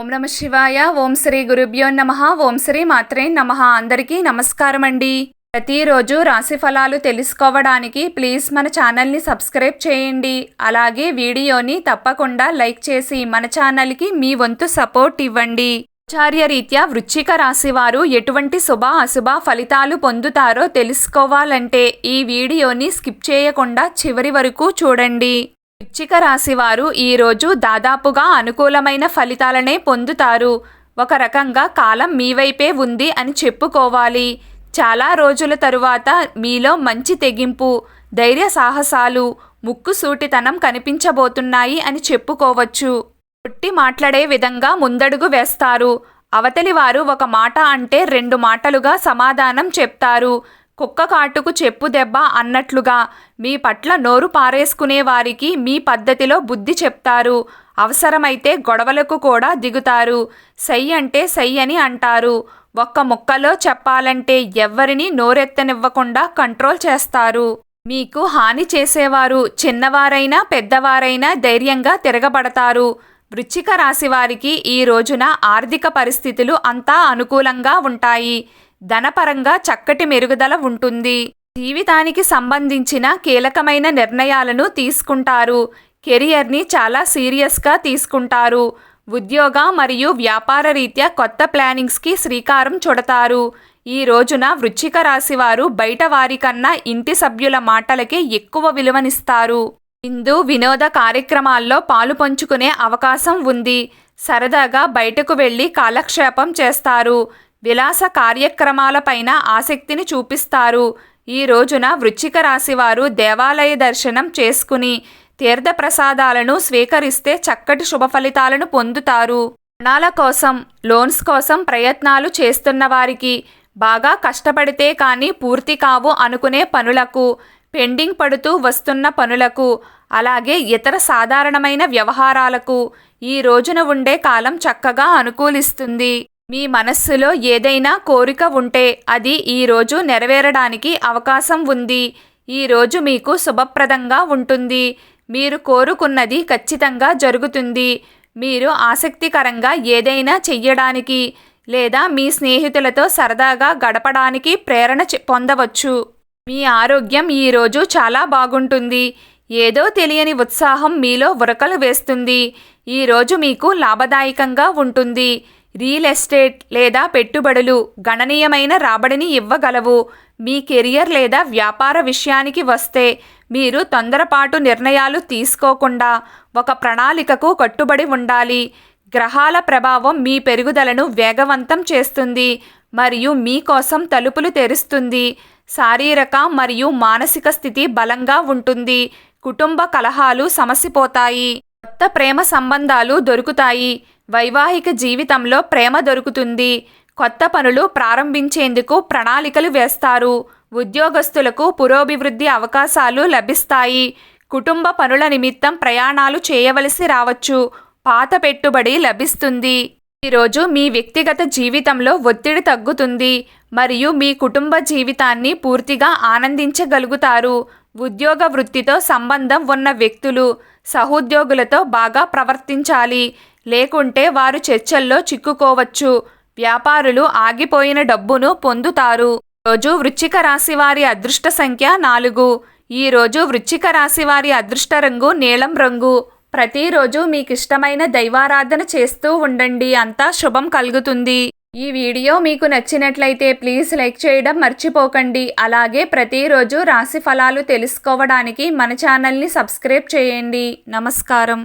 ఓం నమ శివాయ. ఓం శ్రీ గురుభ్యో నమః. ఓం శ్రీ మాత్రే నమః. అందరికీ నమస్కారం అండి. ప్రతిరోజు రాశి ఫలాలు తెలుసుకోవడానికి ప్లీజ్ మన ఛానల్ని సబ్స్క్రైబ్ చేయండి. అలాగే వీడియోని తప్పకుండా లైక్ చేసి మన ఛానల్కి మీ వంతు సపోర్ట్ ఇవ్వండి. ఆచార్యరీత్యా వృశ్చిక రాశి వారు ఎటువంటి శుభ అశుభ ఫలితాలు పొందుతారో తెలుసుకోవాలంటే ఈ వీడియోని స్కిప్ చేయకుండా చివరి వరకు చూడండి. వృశ్చిక రాశి వారు ఈరోజు దాదాపుగా అనుకూలమైన ఫలితాలనే పొందుతారు. ఒక రకంగా కాలం మీ వైపే ఉంది అని చెప్పుకోవాలి. చాలా రోజుల తరువాత మీలో మంచి తెగింపు, ధైర్య సాహసాలు, ముక్కుసూటితనం కనిపించబోతున్నాయి అని చెప్పుకోవచ్చు. కొట్టి మాట్లాడే విధంగా ముందడుగు వేస్తారు. అవతలి వారు ఒక మాట అంటే 2 మాటలుగా సమాధానం చెప్తారు. కుక్క కాటుకు చెప్పు దెబ్బ అన్నట్లుగా మీ పట్ల నోరు పారేసుకునే వారికి మీ పద్ధతిలో బుద్ధి చెప్తారు. అవసరమైతే గొడవలకు కూడా దిగుతారు. సై అంటే సై అని అంటారు. ఒక్క ముక్కలో చెప్పాలంటే ఎవ్వరినీ నోరెత్తనివ్వకుండా కంట్రోల్ చేస్తారు. మీకు హాని చేసేవారు చిన్నవారైనా పెద్దవారైనా ధైర్యంగా తిరగబడతారు. వృశ్చిక రాశి వారికి ఈ రోజున ఆర్థిక పరిస్థితులు అంతా అనుకూలంగా ఉంటాయి. ధనపరంగా చక్కటి మెరుగుదల ఉంటుంది. జీవితానికి సంబంధించిన కీలకమైన నిర్ణయాలను తీసుకుంటారు. కెరియర్ని చాలా సీరియస్గా తీసుకుంటారు. ఉద్యోగ మరియు వ్యాపార రీత్యా కొత్త ప్లానింగ్స్కి శ్రీకారం చుడతారు. ఈ రోజున వృశ్చిక రాశి వారు బయట వారికన్నా ఇంటి సభ్యుల మాటలకే ఎక్కువ విలువనిస్తారు. వినోద కార్యక్రమాల్లో పాలు పంచుకునే అవకాశం ఉంది. సరదాగా బయటకు వెళ్ళి కాలక్షేపం చేస్తారు. విలాస కార్యక్రమాలపైన ఆసక్తిని చూపిస్తారు. ఈ రోజున వృశ్చిక రాశి వారు దేవాలయ దర్శనం చేసుకుని తీర్థప్రసాదాలను స్వీకరిస్తే చక్కటి శుభ ఫలితాలను పొందుతారు. రుణాల కోసం, లోన్స్ కోసం ప్రయత్నాలు చేస్తున్న వారికి, బాగా కష్టపడితే కానీ పూర్తి కావు అనుకునే పనులకు, పెండింగ్ పడుతూ వస్తున్న పనులకు, అలాగే ఇతర సాధారణమైన వ్యవహారాలకు ఈ రోజున ఉండే కాలం చక్కగా అనుకూలిస్తుంది. మీ మనస్సులో ఏదైనా కోరిక ఉంటే అది ఈరోజు నెరవేరడానికి అవకాశం ఉంది. ఈరోజు మీకు శుభప్రదంగా ఉంటుంది. మీరు కోరుకున్నది ఖచ్చితంగా జరుగుతుంది. మీరు ఆసక్తికరంగా ఏదైనా చెయ్యడానికి లేదా మీ స్నేహితులతో సరదాగా గడపడానికి ప్రేరణ పొందవచ్చు. మీ ఆరోగ్యం ఈరోజు చాలా బాగుంటుంది. ఏదో తెలియని ఉత్సాహం మీలో ఉరకలు వేస్తుంది. ఈరోజు మీకు లాభదాయకంగా ఉంటుంది. రియల్ ఎస్టేట్ లేదా పెట్టుబడులు గణనీయమైన రాబడిని ఇవ్వగలవు. మీ కెరియర్ లేదా వ్యాపార విషయానికి వస్తే మీరు తొందరపాటు నిర్ణయాలు తీసుకోకుండా ఒక ప్రణాళికకు కట్టుబడి ఉండాలి. గ్రహాల ప్రభావం మీ పెరుగుదలను వేగవంతం చేస్తుంది మరియు మీకోసం తలుపులు తెరుస్తుంది. శారీరక మరియు మానసిక స్థితి బలంగా ఉంటుంది. కుటుంబ కలహాలు సమసిపోతాయి. కొత్త ప్రేమ సంబంధాలు దొరుకుతాయి. వైవాహిక జీవితంలో ప్రేమ దొరుకుతుంది. కొత్త పనులు ప్రారంభించేందుకు ప్రణాళికలు వేస్తారు. ఉద్యోగస్తులకు పురోభివృద్ధి అవకాశాలు లభిస్తాయి. కుటుంబ పనుల నిమిత్తం ప్రయాణాలు చేయవలసి రావచ్చు. పాత పెట్టుబడి లభిస్తుంది. ఈరోజు మీ వ్యక్తిగత జీవితంలో ఒత్తిడి తగ్గుతుంది మరియు మీ కుటుంబ జీవితాన్ని పూర్తిగా ఆనందించగలుగుతారు. ఉద్యోగ వృత్తితో సంబంధం ఉన్న వ్యక్తులు సహోద్యోగులతో బాగా ప్రవర్తించాలి, లేకుంటే వారు చర్చల్లో చిక్కుకోవచ్చు. వ్యాపారులు ఆగిపోయిన డబ్బును పొందుతారు. రోజు వృశ్చిక రాశి వారి అదృష్ట సంఖ్య 4. ఈరోజు వృశ్చిక రాశి వారి అదృష్ట రంగు నీలం రంగు. ప్రతిరోజు మీకు ఇష్టమైన దైవారాధన చేస్తూ ఉండండి. అంతా శుభం కలుగుతుంది. ఈ వీడియో మీకు నచ్చినట్లయితే ప్లీజ్ లైక్ చేయడం మర్చిపోకండి. అలాగే ప్రతిరోజు రాశి ఫలాలు తెలుసుకోవడానికి మన ఛానల్ని సబ్స్క్రైబ్ చేయండి. నమస్కారం.